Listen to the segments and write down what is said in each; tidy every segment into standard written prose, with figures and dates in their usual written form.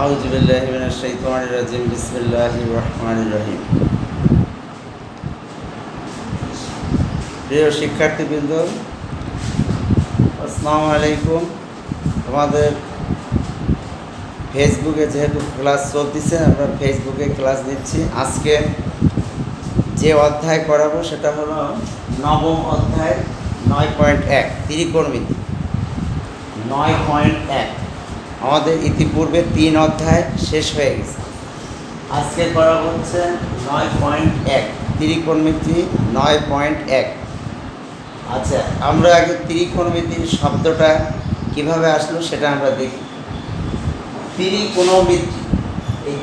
আউযু বিল্লাহি মিনাশ শাইতানির রাজিম বিসমিল্লাহির রহমানির রহিম। প্রিয় শিক্ষার্থীবৃন্দ, আসসালামু আলাইকুম। তোমাদের ফেসবুকে যেহেতু ক্লাস চলতেছে, আমরা ফেসবুকে ক্লাস দিচ্ছি। আজকে যে অধ্যায় করাবো সেটা হলো নবম অধ্যায় 9.1 ত্রিকোণমিতি 9.1। আমাদের ইতিপূর্বে 3 অধ্যায় শেষ হয়ে গেছে। আজকে করা হচ্ছে 9.1 ত্রিকোণমিতি 9.1। আচ্ছা, আমরা আগে ত্রিকোণমিতির শব্দটা কিভাবে আসলো সেটা আমরা দেখি। ত্রিকোণমিতি, এই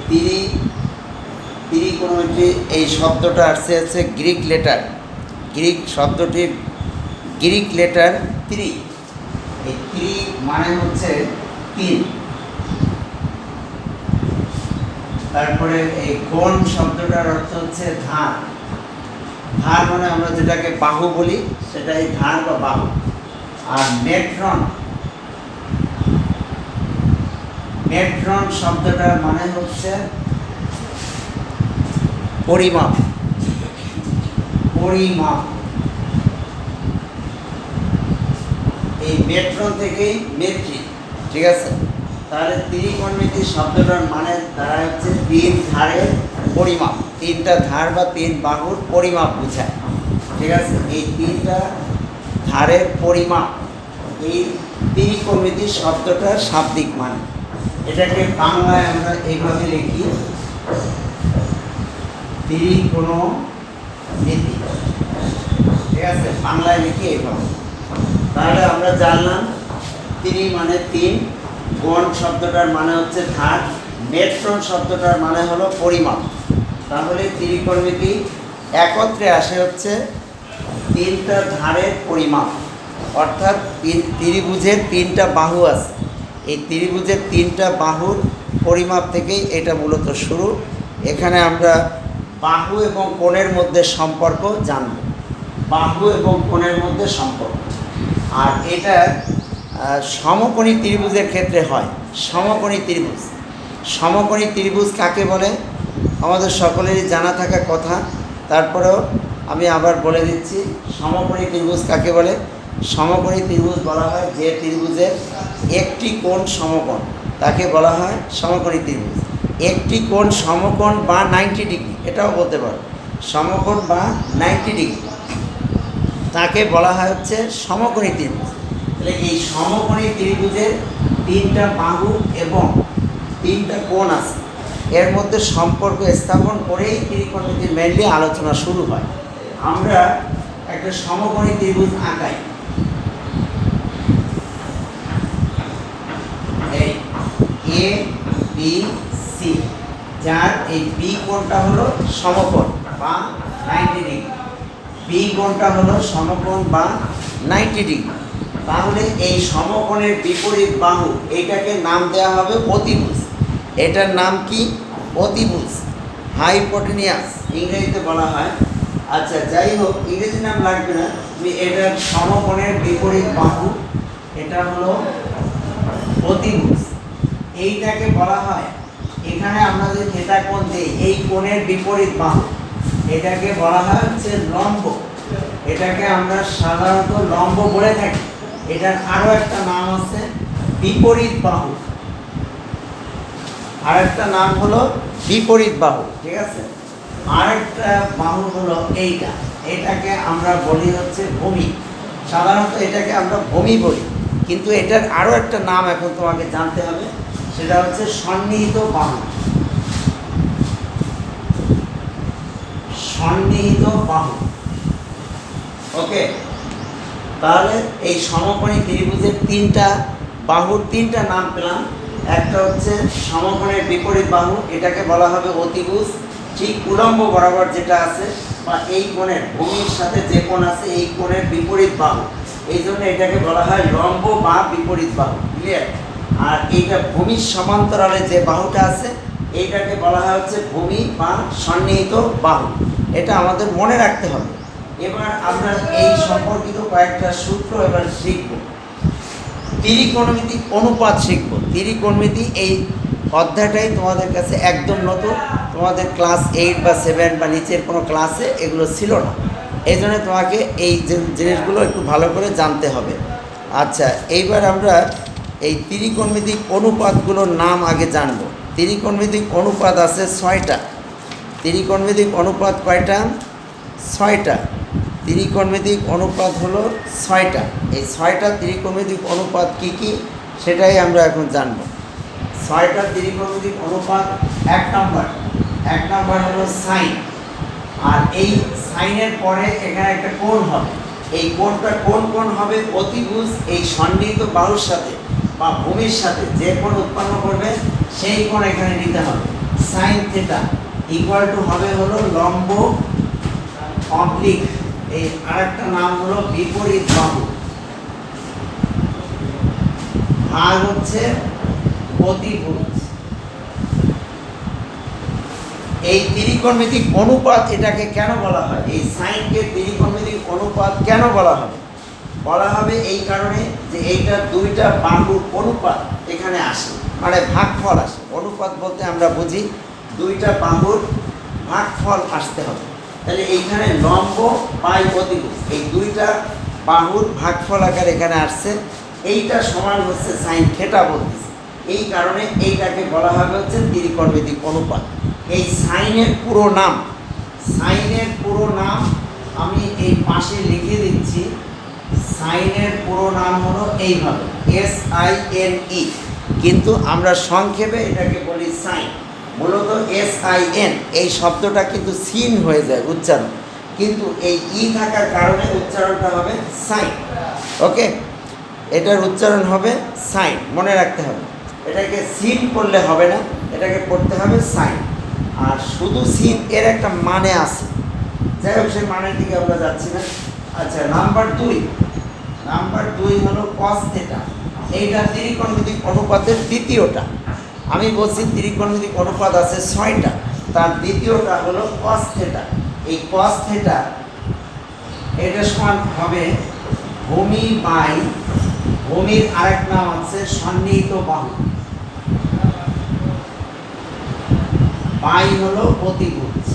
ত্রিকোণমিতি এই শব্দটা আসছে গ্রিক লেটার, গ্রিক শব্দটির গ্রিক লেটার ত্রি। এই ত্রি মানে হচ্ছে 3। তারপরে এই কোণ শব্দটার অর্থ হচ্ছে ধার। ধার মানে আমরা যেটাকে বাহু বলি সেটাই ধার বা বাহু। আর মেট্রন, মেট্রন শব্দটার মানে হচ্ছে পরিমাপ, পরিমাপ। এই মেট্রন থেকেই মেট্রিক, ঠিক আছে। তাহলে ত্রিকোণমিতি শব্দটার মানে দাঁড়ায় হচ্ছে 3 ধারের পরিমাপ, 3টা ধার বা 3 বাহুর পরিমাপ বোঝায়, ঠিক আছে। এই 3টা ধারের পরিমাপ এই ত্রিকোণমিতি শব্দটার শাব্দিক মানে। এটাকে বাংলায় আমরা এইভাবে লিখি ত্রিকোণমিতি, ঠিক আছে, বাংলায় লিখি এইভাবে। তাহলে আমরা জানলাম ত্রি মানে 3, কোণ শব্দটার মানে হচ্ছে ধার, মেট্রন শব্দটার মানে হলো পরিমাপ। তাহলে ত্রিকোণমিতি একত্রে আসে হচ্ছে 3টা ধারের পরিমাপ। অর্থাৎ ত্রিভুজের 3টা বাহু আছে, এই ত্রিভুজের 3টা বাহুর পরিমাপ থেকেই এটা মূলত শুরু। এখানে আমরা বাহু এবং কোণের মধ্যে সম্পর্ক জানব, বাহু এবং কোণের মধ্যে সম্পর্ক। আর এটা সমকোণী ত্রিভুজের ক্ষেত্রে হয়। সমকোণী ত্রিভুজ, সমকোণী ত্রিভুজ কাকে বলে আমাদের সকলেরই জানা থাকা কথা, তারপরেও আমি আবার বলে দিচ্ছি। সমকোণী ত্রিভুজ কাকে বলে? সমকোণী ত্রিভুজ বলা হয় যে ত্রিভুজের একটি কোণ সমকোণ, তাকে বলা হয় সমকোণী ত্রিভুজ। একটি কোণ সমকোণ বা 90 ডিগ্রি, এটাও বলতে পারো সমকোণ বা 90 ডিগ্রি, তাকে বলা হয় হচ্ছে সমকোণী ত্রিভুজ। তাহলে এই সমকোণী ত্রিভুজের 3টা বাহু এবং 3টা কোণ আছে, এর মধ্যে সম্পর্ক স্থাপন করেই ত্রিকোণমিতির মেইনলি আলোচনা শুরু হয়। আমরা একটা সমকোণী ত্রিভুজ আঁকাই। এই এ বি সি, যার এই বি কোণটা হলো সমকোণ বা 90 ডিগ্রি, বি কোণটা হলো সমকোণ বা 90 ডিগ্রি। তাহলে এই সমকোণের বিপরীত বাহু এইটাকে নাম দেওয়া হবে অতিভুজ। এটার নাম কি? অতিভুজ, হাইপোটেনিয়াস ইংরেজিতে বলা হয়। আচ্ছা, যাই হোক, ইংরেজি নাম লাগবে না, তুমি এটার সমকোণের বিপরীত বাহু এটা হলো অতিভুজ, এইটাকে বলা হয়। এখানে আমরা যে থিটা কোণ দিই, এই কোণের বিপরীত বাহু এটাকে বলা হয় হচ্ছে লম্ব। এটাকে আমরা সাধারণত লম্ব বলে থাকি। এটার আরো একটা নাম আছে বিপরীত বাহু, আরেকটা নাম হলো বিপরীত বাহু, ঠিক আছে। আরেকটা বাহু হলো এইটা, এটাকে আমরা বলি হচ্ছে ভূমি। সাধারণত এটাকে আমরা ভূমি বলি, কিন্তু এটার আরো একটা নাম এখন তোমাকে জানতে হবে, সেটা হচ্ছে সন্নিহিত বাহু। সন্নিহিত বাহু, ওকে। তাহলে এই সমকোণী ত্রিভুজের 3টা বাহুর 3টা নাম পেলাম। একটা হচ্ছে সমকোণের বিপরীত বাহু, এটাকে বলা হবে অতিভুজ। ঠিক উলম্ব বরাবর যেটা আছে বা এই কোণের ভূমির সাথে যে কোণ আছে এই কোণের বিপরীত বাহু, এই জন্য এটাকে বলা হয় লম্ব বা বিপরীত বাহু, ক্লিয়ার। আর এইটা ভূমির সমান্তরালে যে বাহুটা আছে এইটাকে বলা হয় হচ্ছে ভূমি বা সন্নিহিত বাহু। এটা আমাদের মনে রাখতে হবে। এবার আমরা এই সম্পর্কিত কয়েকটা সূত্র এবার শিখব। ত্রিকোণমিতিক অনুপাত শিখব। ত্রিকোণমিতি এই অধ্যায়টাই তোমাদের কাছে একদম নতুন, তোমাদের ক্লাস 8 বা 7 বা নিচের কোনো ক্লাসে এগুলো ছিল না, এই জন্য তোমাকে এই জিনিসগুলো একটু ভালো করে জানতে হবে। আচ্ছা, এইবার আমরা এই ত্রিকোণমিতিক অনুপাতগুলোর নাম আগে জানবো। ত্রিকোণমিতিক অনুপাত আছে 6টা। ত্রিকোণমিতিক অনুপাত কয়টা? 6টা। ত্রিকোণমিতিক অনুপাত হলো 6টা। এই 6টা ত্রিকোণমিতিক অনুপাত কি কি সেটাই আমরা এখন জানবো। 6টা ত্রিকোণমিতিক অনুপাত। এক নাম্বার হলো সাইন। আর এই সাইনের পরে এখানে একটা কোণ হবে। এই কোণটা কোণ হবে? অতিভুজ এই সন্নিহিত বাহুর সাথে বা ভূমির সাথে যে কোণ উৎপন্ন করবে সেই কোণ এখানে নিতে হবে। সাইন থিটা ইকুয়াল টু হবে হলো লম্ব অবলিক, এই আরেকটা নাম হলো বিপরীত বাহু, ভাগ হচ্ছে অতিভুজ। এই ত্রিকোণমিতিক অনুপাত এটাকে কেন বলা হয়? এই সাইনকে ত্রিকোণমিতিক অনুপাত কেন বলা হবে? বলা হবে এই কারণে যে এইটা দুইটা বাহুর অনুপাত এখানে আসে, মানে ভাগফল আসে। অনুপাত বলতে আমরা বুঝি দুইটা বাহুর ভাগফল আসতে হবে। তাহলে এইখানে লম্ব বাই অতিভুজ এই দুইটা বাহুর ভাগফল আকার এখানে আসছে, এইটা সমান হচ্ছে সাইন থিটা বলতেছে। এই কারণে এইটাকে বলা হবে হচ্ছে ত্রিকোণমিতিক অনুপাত। এই সাইনের পুরো নাম আমি এই পাশে লিখে দিচ্ছি। সাইনের পুরো নাম হলো এইভাবে SINE, কিন্তু আমরা সংক্ষেপে এটাকে বলি সাইন। মূলত SIN এই শব্দটা কিন্তু সিন হয়ে যায় উচ্চারণ, কিন্তু এই থাকার কারণে উচ্চারণটা হবে সাইন। ওকে, এটার উচ্চারণ হবে সাইন, মনে রাখতে হবে। এটাকে সিন করলে হবে না, এটাকে পড়তে হবে সাইন। আর শুধু সিন এর একটা মানে আছে, যাই হোক সেই মানের দিকে আমরা যাচ্ছি না। আচ্ছা, নাম্বার দুই হলো কস থিটা। এইটা ত্রিকোণমিতিক অনুপাতের দ্বিতীয়টা। আমি বলছি ত্রিকোণমিতিক অনুপাত আছে 6টা, তার দ্বিতীয়টা হলো কস থিটা। এই কস থিটা এটা সমান হবে ভূমি বাই ভূমির আরেক নাম আছে সন্নিহিত বাহু, বাই হলো অতিভুজ।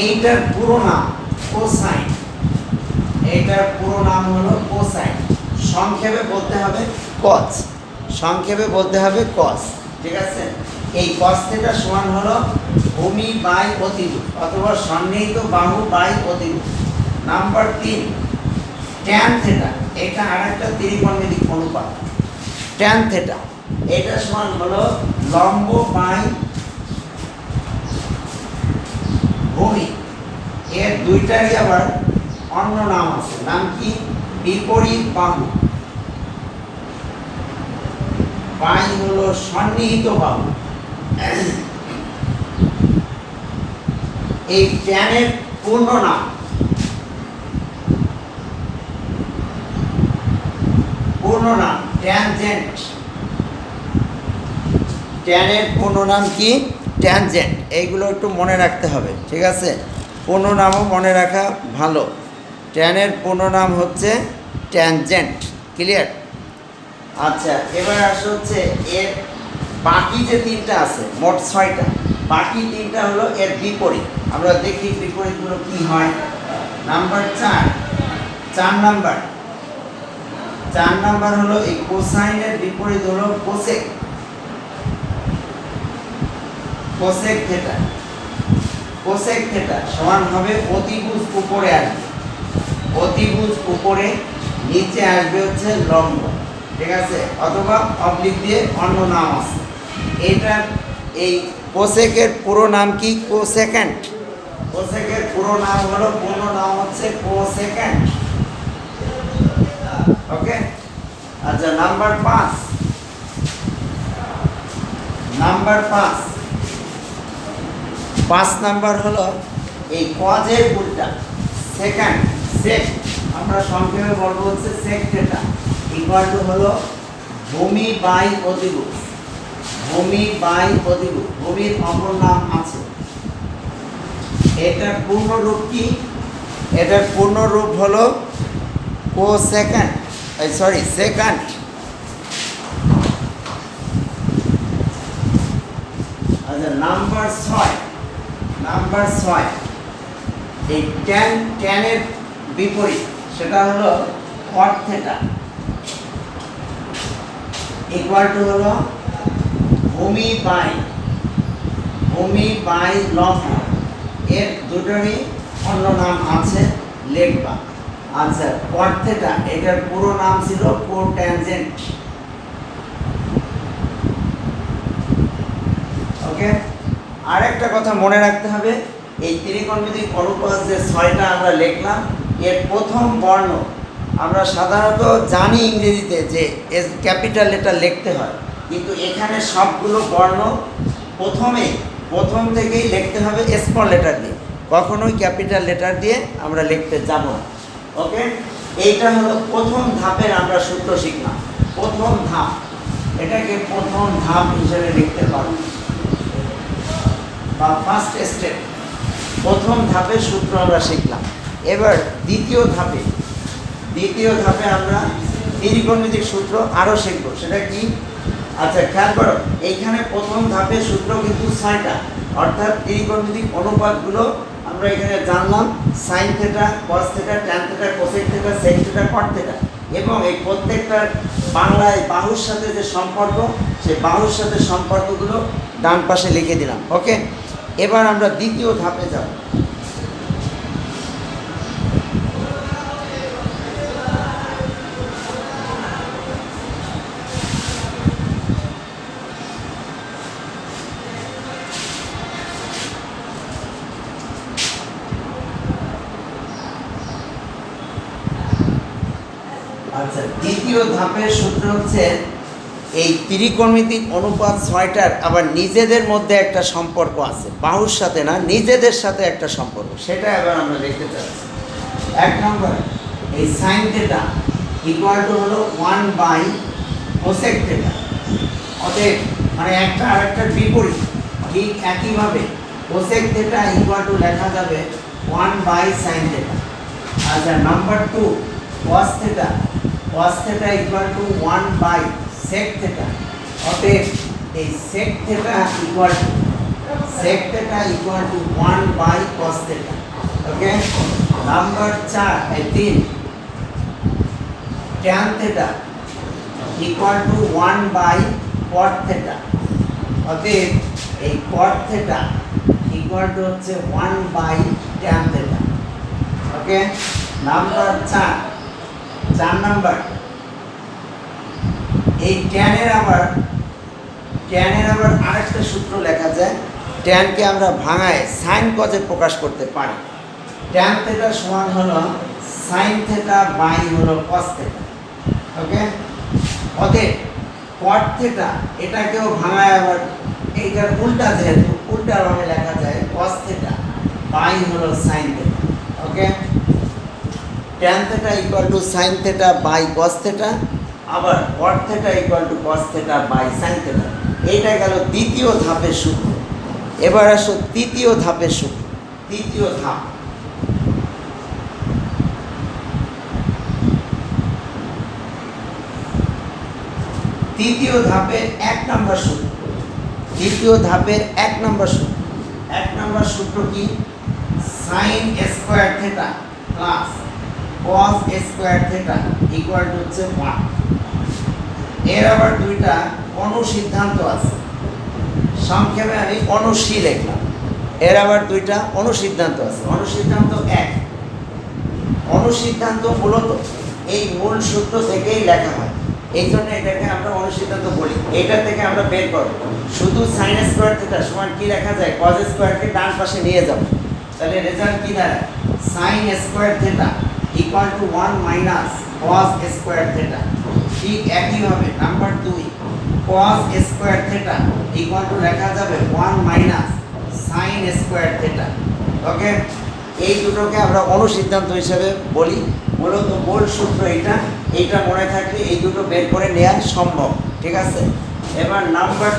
এইটার পুরো নাম কোসাইন, এইটার পুরো নাম হলো কোসাইন। সংক্ষেপে বলতে হবে কস। ঠিক আছে, এই কস থিটা সমান হলো ভূমি বাই অতিভুজ অথবা সন্নিহিত বাহু বাই অতিভুজ। নাম্বার 3 ট্যান থিটা, এটা আরেকটা ত্রিকোণমিতিক অনুপাত। ট্যান থিটা এটা সমান হলো লম্ব বাই ভূমি। এর দুইটারই আবার অন্য নাম আছে, নাম কি? বিপরীত বাহু। বাই হলো সন্নিহিত বাহু। এই ট্যানের পূর্ণ নাম ট্যানজেন্ট। ট্যানের পূর্ণ নাম কি? ট্যানজেন্ট। এইগুলো একটু মনে রাখতে হবে, ঠিক আছে? পূর্ণ নামও মনে রাখা ভালো। ট্যানের পূর্ণ নাম হচ্ছে ট্যানজেন্ট। ক্লিয়ার? আচ্ছা, এবার আসে হচ্ছে এর বাকি যে 3টা আছে, মোট 6টা, বাকি 3টা হলো এর বিপরীত। আমরা দেখি বিপরীতগুলো কি হয়। নাম্বার 4 নাম্বার হলো এই কোসাইনের বিপরীত হলো কোসেক। কোসেক থিটা সমান হবে অতিভুজ উপরে আসবে, অতিভুজ উপরে, নিচে আসবে হচ্ছে লম্ব। ঠিক আছে, অথবা অবলিক দিয়ে অন্য নাম আছে। এটা এই কোসেকের পুরো নাম কি? কোসেক্যান্ট। কোসেকের পুরো নাম হচ্ছে কোসেক্যান্ট। ওকে, আচ্ছা, নাম্বার 5 নাম্বার হলো এই কজের উল্টা সেকেন্ড। আমরা সংক্ষেপে বলবো হচ্ছে সেক থিটা ইকুয়াল টু হলো ভূমি বাই অতিভুজ। ভূমির অপর নাম আছে। এটার পূর্ণ রূপ কি? এটার পূর্ণ রূপ হলো সেকেন্ড। নাম্বার 6 এই tan এর বিপরীত সেটা হলো cot থিটা ইকুয়াল টু হলো ভূমি বাই লম্ব এর দুটোরই অন্য নাম আছে লিখবা। আচ্ছা cot থিটা এটার পুরো নাম ছিল কোট্যানজেন্ট। ওকে, আরেকটা কথা মনে রাখতে হবে, এই ত্রিকোণমিতিক অনুপাত যে 6টা আমরা লিখলাম এর প্রথম বর্ণ আমরা সাধারণত জানি ইংরেজিতে যে ক্যাপিটাল লেটার লিখতে হয়, কিন্তু এখানে সবগুলো বর্ণ প্রথম থেকেই লিখতে হবে স্মল লেটার দিয়ে, কখনোই ক্যাপিটাল লেটার দিয়ে আমরা লিখতে যাব না। ওকে, এইটা হলো প্রথম ধাপের আমরা সূত্র শিখলাম। প্রথম ধাপ, এটাকে প্রথম ধাপ হিসেবে লিখতে পারো বা ফার্স্ট স্টেপ। প্রথম ধাপের সূত্র আমরা শিখলাম। এবার দ্বিতীয় ধাপে আমরা ত্রিকোণমিতিক সূত্র আরও শিখব। সেটা কি? আচ্ছা খেয়াল করো, এইখানে প্রথম ধাপের সূত্র কিন্তু 6টা, অর্থাৎ ত্রিকোণমিতিক অনুপাতগুলো আমরা এখানে জানলাম sine theta, cos theta, tan theta, cosec theta, sec theta, cot theta, এবং এই প্রত্যেকটার বাংলায় বাহুর সাথে যে সম্পর্ক, সেই বাহুর সাথে সম্পর্কগুলো ডান পাশে লিখে দিলাম। ওকে, এবার আমরা দ্বিতীয় ধাপে যাব। আচ্ছা, দ্বিতীয় ধাপের সূত্র হচ্ছে এই ত্রিকোণমিতিক অনুপাত 6টার আবার নিজেদের মধ্যে একটা সম্পর্ক আছে, বাহুর সাথে না, নিজেদের সাথে একটা সম্পর্ক, সেটা এবার আমরা দেখতে চাচ্ছি। 1 নম্বর, এই সাইন থিটা ইকুয়াল টু হলো 1 বাই কোসেক থিটা। অতএব মানে একটা আরেকটার বিপরীত, ঠিক একইভাবে কোসেক থিটা ইকুয়াল টু লেখা যাবে 1 বাই সাইন থিটা। আচ্ছা number 2, cos theta equal to 1 by sec theta। অতএব এই sec theta equal to 1 by cos theta। Okay, number 4 3, tan theta equal to 1 by cot theta। অতএব এই cot theta equal to হচ্ছে 1 by tan theta। Okay, number 4 number, এই ট্যানের আবার আরেকটা সূত্র লেখা যায়। ট্যানকে আমরা ভাঙায় সাইন কজে প্রকাশ করতে পারি। ট্যান থিটা সমান হলো সাইন থিটা বাই হলো কস থিটা। ওকে, অতএব কট থিটা এটাকেও ভাঙায় আবার এইটার উল্টা, যেহেতু উল্টাভাবে লেখা যায় কস থিটা বাই হলো sine theta. Okay, tan theta equal to sine theta by cos theta, আবার cot theta equal to cos theta by sine theta. এইটা গেল দ্বিতীয় ধাপের সূত্র। এবার আসো তৃতীয় ধাপের সূত্র। তৃতীয় ধাপের 1 নম্বর সূত্র। তৃতীয় ধাপের 1 নম্বর সূত্র। 1 নম্বর সূত্র কি? Sine square theta plus cos square theta equal to হচ্ছে 1। এর আবার দুইটা অনুসিদ্ধান্ত আছে, সংক্ষেপে আমি অনুসি লিখলাম। এর আবার দুইটা অনুসিদ্ধান্ত আছে। অনুসিদ্ধান্ত 1, অনুসিদ্ধান্ত মূলত এই মূল সূত্র থেকেই লেখা হয়, এই জন্য এটাকে আমরা অনুসিদ্ধান্ত বলি। এটা থেকে আমরা বের করব শুধু সাইন স্কয়ার থিটা সমান কি লেখা যায়, cos স্কয়ারকে ডান পাশে নিয়ে যাব, তাহলে রেজাল্ট কি দাঁড়ায়? Sine square theta equal to 1 minus cos square theta. ঠিক একইভাবে number 2, cos square theta equal two লেখা যাবে 1 মাইনাস সাইন স্কয়ার থিটা। ওকে, এই দুটোকে আমরা অনুসিদ্ধান্ত হিসেবে বলি। মূলত মূল সূত্র এইটা মনে থাকলে এই দুটো বের করে নেওয়া সম্ভব। ঠিক আছে, এবার number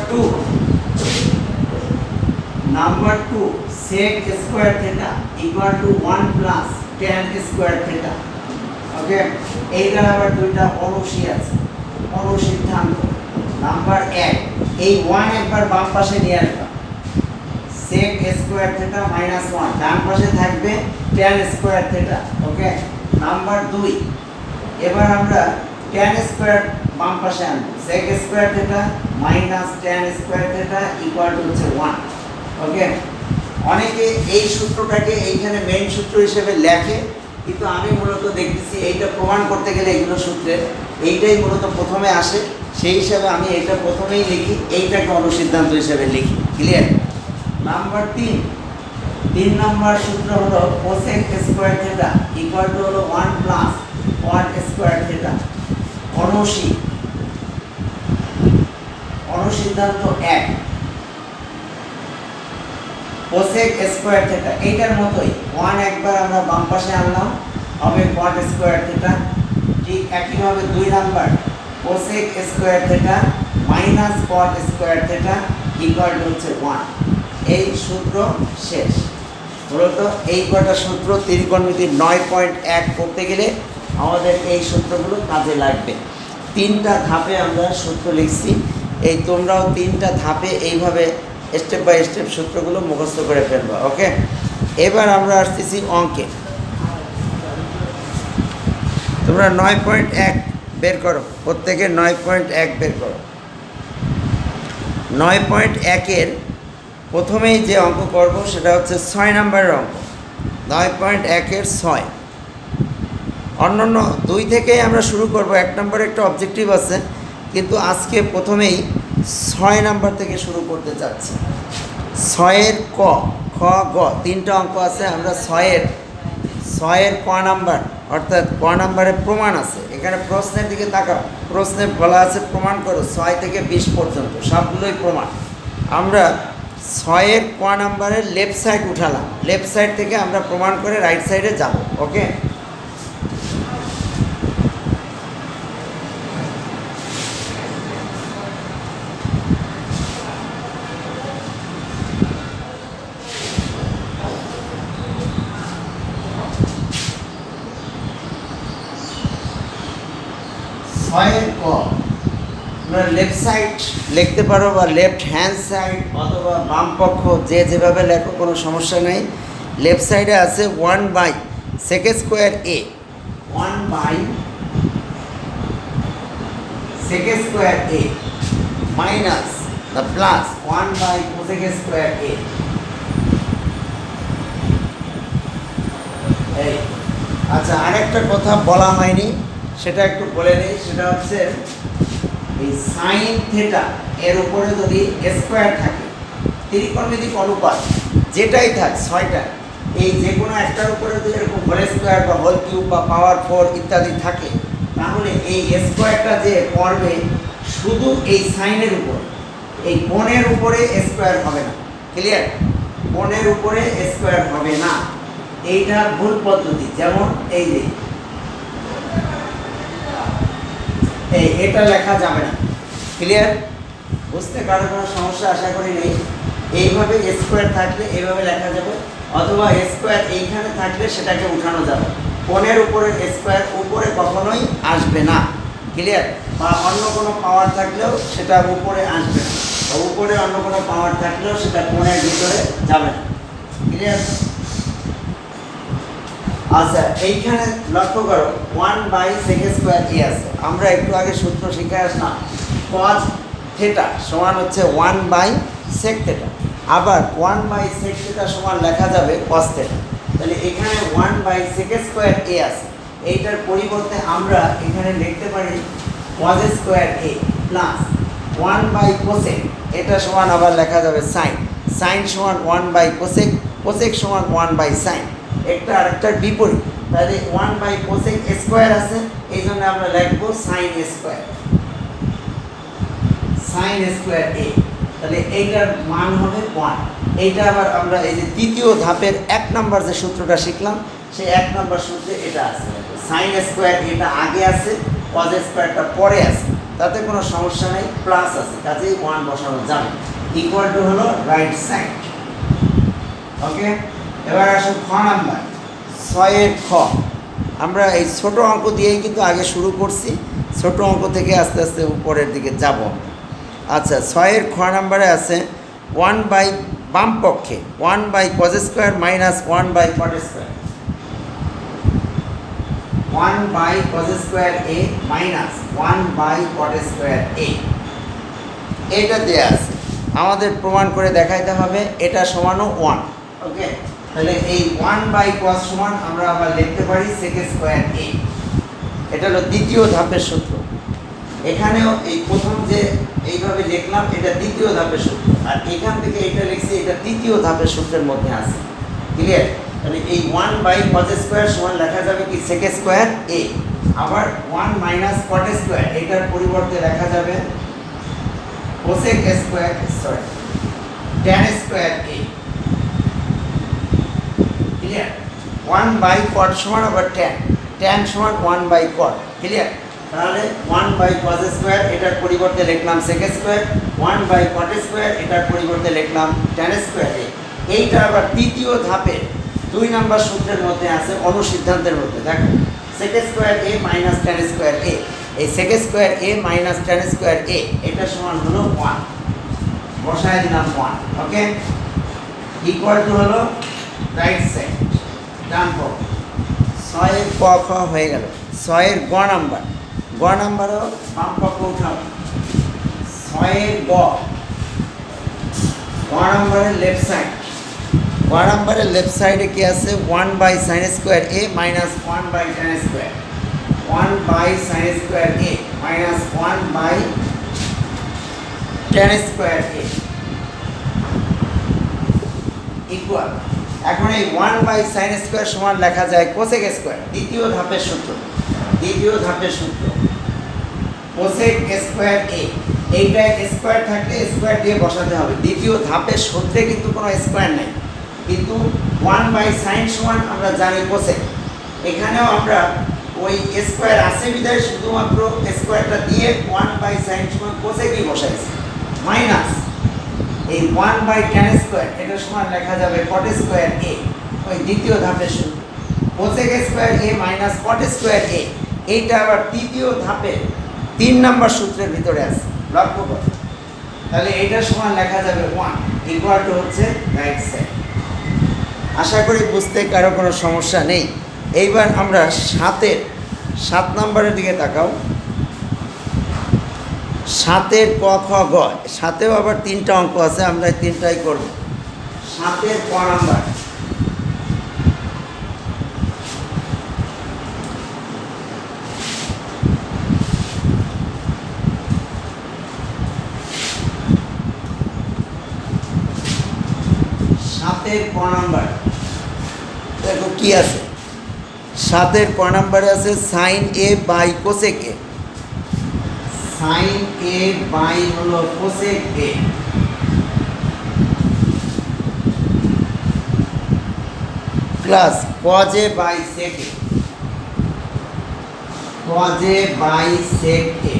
2 sec square theta equal to 1 plus tan square theta. Okay, এইটার আবার দুইটা অনুসি আছে, অনুসিদ্ধান্ত। নাম্বার 1, এই 1 একবার বাম পাশে নিয়ে আসবা, sec স্কয়ার থিটা মাইনাস 1, ডান পাশে থাকবে tan স্কয়ার থিটা। ওকে, নাম্বার 2, এবার আমরা tan স্কয়ার বাম পাশে আনবো, sec square theta minus tan square theta equal to হচ্ছে 1। ওকে, অনেকে এই সূত্রটাকে এইখানে মেইন সূত্র হিসেবে লেখে, কিন্তু আমি মূলত দেখতেছি এইটা প্রমাণ করতে গেলে এগুলো সূত্রের এইটাই মূলত প্রথমে আসে, সেই হিসাবে আমি এইটা প্রথমেই লিখি, এইটাকে অনুসিদ্ধান্ত হিসেবে লিখি। ক্লিয়ার? নাম্বার 3 নাম্বার সূত্র হলো cosec square theta equal two হলো 1 প্লাস cot স্কয়ার থিটা। অনুসিদ্ধান্ত 1, cosec স্কয়ার থিটা এইটার মতোই 1 একবার আমরা বাম পাশে আনলাম, হবে cot স্কয়ার থিটা। ঠিক একইভাবে 2 number cosec square theta minus cot square theta equal to হচ্ছে 1। এই সূত্র শেষ। মূলত এই কটা সূত্র ত্রিকোণমিতির 9.1 করতে গেলে আমাদের এই সূত্রগুলো কাজে লাগবে। 3টা ধাপে আমরা সূত্র লিখছি, এই তোমরাও 3টা ধাপে এইভাবে স্টেপ বাই স্টেপ সূত্রগুলো মুখস্থ করে ফেলবা। ওকে, এবার আমরা আসতেছি অঙ্কে। তোমরা 9.1 বের করো, প্রত্যেকে 9.1 বের করো। 9.1-এর প্রথমেই যে অঙ্ক করব সেটা হচ্ছে 6 নম্বরের অঙ্ক। 9.1-এর 6। অন্যান্য 2 থেকেই আমরা শুরু করব, 1 নম্বরে একটা অবজেক্টিভ আছে, কিন্তু আজকে প্রথমেই 6 নাম্বার থেকে শুরু করতে চাচ্ছি। 6-এর ক, খ, গ 3টা অঙ্ক আছে। আমরা 6-এর ক নাম্বার, অর্থাৎ ক নাম্বারে প্রমাণ আছে। এখানে প্রশ্নের দিকে তাকাও, প্রশ্নে বলা আছে প্রমাণ করো 6 থেকে 20 পর্যন্ত, সবগুলোই প্রমাণ। আমরা 6-এর ক নাম্বারের লেফট সাইড উঠালাম, লেফট সাইড থেকে আমরা প্রমাণ করে রাইট সাইডে যাব। ওকে, তোমরা লেফট সাইড লিখতে পারো বা লেফট হ্যান্ড সাইড অথবা বাম পক্ষ, যে যেভাবে লেখো কোনো সমস্যা নেই। লেফট সাইডে আছে 1 by sec square a, 1 by sec square a minus the plus 1 by cosec square a। এই আচ্ছা, আরেকটা কথা বলা হয়নি, সেটা একটু বলে নিই। সেটা হচ্ছে এই সাইন থিটা এর উপরে যদি স্কোয়ার থাকে, ত্রিকোণমিতিক অনুপাত যেটাই থাক 6টা, এই যে কোনো একটার উপরে যদি এরকম হোল স্কোয়ার বা হোল কিউব বা পাওয়ার 4 ইত্যাদি থাকে, তাহলে এই স্কোয়ারটা যে পড়বে শুধু এই সাইনের উপর, এই কোণের উপরে স্কোয়ার হবে না। ক্লিয়ার? কোণের উপরে স্কোয়ার হবে না, এইটা ভুল পদ্ধতি। যেমন এই যে এটা লেখা যাবে না। ক্লিয়ার? বুঝতে কারো কোনো সমস্যা আশা করি নেই। এইভাবে স্কোয়ার থাকলে এইভাবে লেখা যাবে, অথবা স্কোয়ার এইখানে থাকলে সেটাকে উঠানো যাবে। কোণের উপরে স্কোয়ার উপরে কখনোই আসবে না। ক্লিয়ার? বা অন্য কোনো পাওয়ার থাকলেও সেটা উপরে আসবে না, বা উপরে অন্য কোনো পাওয়ার থাকলেও সেটা কোণের ভিতরে যাবে না। ক্লিয়ার? আচ্ছা, এইখানে লক্ষ্য করো 1 বাই sec স্কোয়ার a আছে। আমরা একটু আগে সূত্র শিখে আসলাম, cos থিটা সমান হচ্ছে 1 বাই sec থিটা। আবার 1 বাই sec থিটা সমান লেখা যাবে cos থিটা। তাহলে এখানে 1 বাই sec স্কোয়ার a আছে, এইটার পরিবর্তে আমরা এখানে লিখতে পারি cos square a plus 1 by cosec, এটা সমান আবার লেখা যাবে sin, sin সমান 1 বাই cosec, cosec সমান 1 বাই sin। একটা আরেকটার বিপরীত, তাহলে 1 বাই cosec স্কোয়ার আছে, এই জন্য আমরা লিখবো sin square, sin square a। তাহলে এইটার মান হবে 1। এইটা আবার আমরা এই যে তৃতীয় ধাপের 1 নম্বর যে সূত্রটা শিখলাম, সেই 1 নম্বর সূত্রে এটা আছে। sin স্কোয়ার এটা আগে আছে, cos স্কোয়ারটা পরে আছে, তাতে কোনো সমস্যা নেই, প্লাস আছে, কাজেই 1 বসানো যাবে। ইকুয়াল টু হলো রাইট সাইড। ওকে, এবার আসুন খ নাম্বার, 6-এর খ। আমরা এই ছোট অঙ্ক দিয়েই কিন্তু আগে শুরু করছি, ছোট অঙ্ক থেকে আস্তে আস্তে উপরের দিকে যাব। আচ্ছা, 6-এর খ নাম্বারে আছে 1 বাই বাম পক্ষে 1/cos² minus 1/cot²। 1/cos² minus 1/cot²। এটা দেয়া আছে, আমাদের প্রমাণ করে দেখাইতে হবে এটা সমানও 1। ওকে, তাহলে এই 1/cos সমান আমরা আবার লিখতে পারি sec²a। এটা হলো দ্বিতীয় ধাপের সূত্র। এখানেও এই প্রথম যে এইভাবে লিখলাম এটা দ্বিতীয় ধাপের সূত্র, আর এখান থেকে এটা লিখছি এটা তৃতীয় ধাপের সূত্রের মধ্যে আছে। ক্লিয়ার? তাহলে এই 1/cos² সমান লেখা যাবে কি sec²a। আবার 1 মাইনাস cot² এটার পরিবর্তে লেখা যাবে tan²a। ক্লিয়ার? 1/cot সমান আবার tan সমান 1/cot। ক্লিয়ার? তাহলে 1/cos² এটার পরিবর্তে লিখলাম sec², 1/cot² এটার পরিবর্তে লিখলাম tan²a। এইটা আবার তৃতীয় ধাপে 2 নম্বর সূত্রের মধ্যে আছে, অনুসিদ্ধান্তের মধ্যে। দেখো sec²a মাইনাস tan²a, এই sec²a মাইনাস tan²a এটা সমান হলো 1। বসায় দিলাম 1। ওকে, ইকুয়াল টু হলো রাইট সাইড ডান পক্ষ। 6 এর ক খ হয়ে গেল। 6 এর গ নাম্বারও বাম পক্ষ উঠাও। 6 এর গ নাম্বারের লেফট সাইড। গ নাম্বারের লেফট সাইডে কি আছে? 1/sin² minus 1/tan²। 1/sin² minus 1/tan² equal. এখন এই 1/sin² সমান লেখা যায় cosec²। দ্বিতীয় ধাপের সূত্র cosec²a। এইটা স্কোয়ার থাকলে স্কোয়ার দিয়ে বসাতে হবে। দ্বিতীয় ধাপের সূত্রে কিন্তু কোনো স্কোয়ার নেই, কিন্তু 1/sin সমান আমরা জানি cosec। এখানেও আমরা ওই স্কোয়ার আছে বিধায় শুধুমাত্র স্কোয়ারটা দিয়ে 1/sin সমান cosecই বসাইছি, মাইনাস এই 1/tan² এটা সমান লেখা যাবে cot²a। ওই দ্বিতীয় ধাপের সূত্র cosec² মাইনাস cot²a। এইটা আবার তৃতীয় ধাপে 3 নম্বর সূত্রের ভিতরে আছে, লক্ষ্য করো। তাহলে এইটা সমান লেখা যাবে 1 ইকুয়াল টু হচ্ছে রাইট সাইড। আশা করি বুঝতে কারো কোনো সমস্যা নেই। এইবার আমরা 7 নম্বরের দিকে তাকাও। 7 এর ক খ গ, 7এও আবার 3টা অঙ্ক আছে, আমরা 3টাই করব। 7 এর ক নাম্বার। দেখো কি আছে? 7 এর ক নাম্বারে আছে sin a by cosec a। sin a by হলো cosec a plus cos a by sec a। cos a by sec a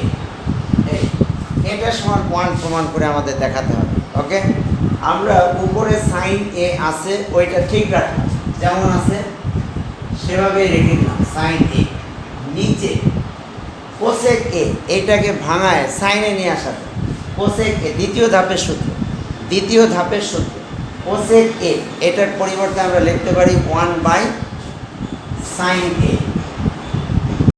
এটা সমান 1 প্রমাণ করে আমাদের দেখাতে হবে। ওকে, আমরা উপরে sin a আছে ওইটা ঠিক রাখলাম, যেমন আছে সেভাবেই রেখে দিলাম sin a। নিচে cosec a এটাকে ভাঙায় sin এ নিয়ে আসা যায়। cosec a দ্বিতীয় ধাপের সূত্র cosec a এটার পরিবর্তে আমরা লিখতে পারি 1/sin a।